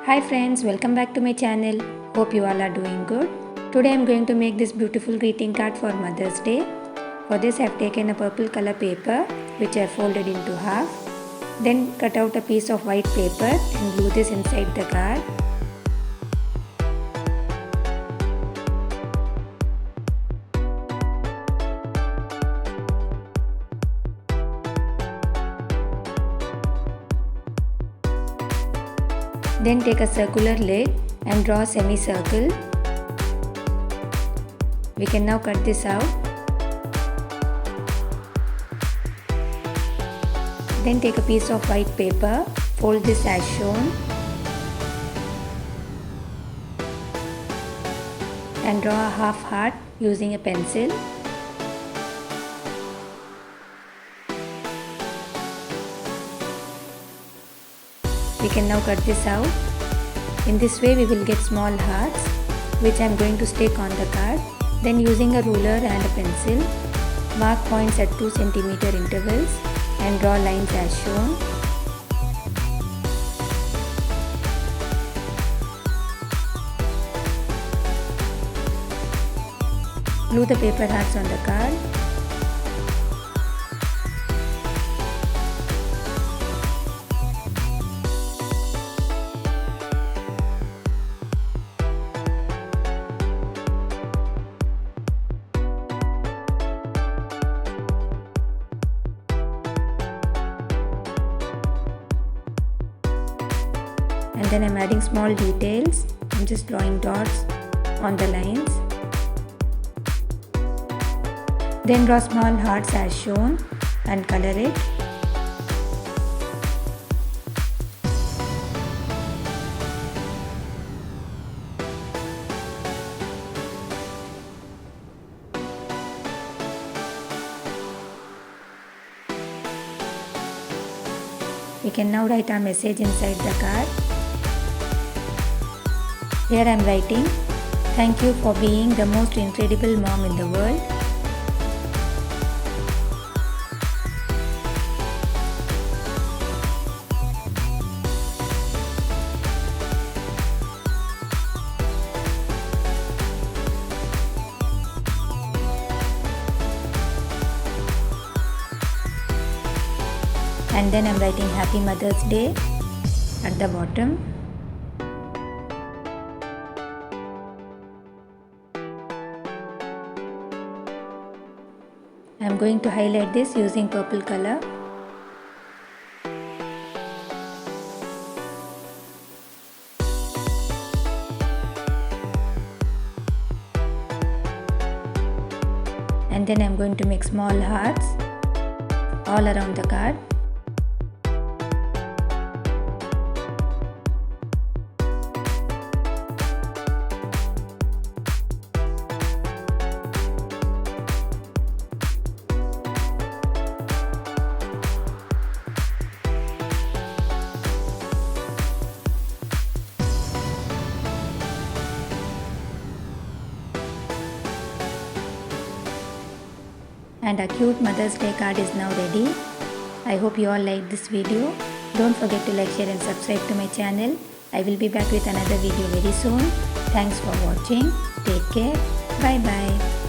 Hi friends, welcome back to my channel. Hope you all are doing good. Today I am going to make this beautiful greeting card for Mother's Day. For this I have taken a purple color paper which I have folded into half. Then cut out a piece of white paper and glue this inside the card. Then take a circular lid and draw a semicircle. We can now cut this out. Then take a piece of white paper, fold this as shown, and draw a half heart using a pencil. We can now cut this out. In this way we will get small hearts which I am going to stick on the card. Then using a ruler and a pencil, mark points at 2 cm intervals and draw lines as shown. Glue the paper hearts on the card. And then I'm adding small details. I'm just drawing dots on the lines. Then draw small hearts as shown and color it. We can now write our message inside the card. Here I am writing, "Thank you for being the most incredible mom in the world." And then I am writing Happy Mother's Day at the bottom. I am going to highlight this using purple color. And then I am going to make small hearts all around the card. And our cute Mother's Day card is now ready. I hope you all liked this video. Don't forget to like, share and subscribe to my channel. I will be back with another video very soon. Thanks for watching. Take care. Bye bye.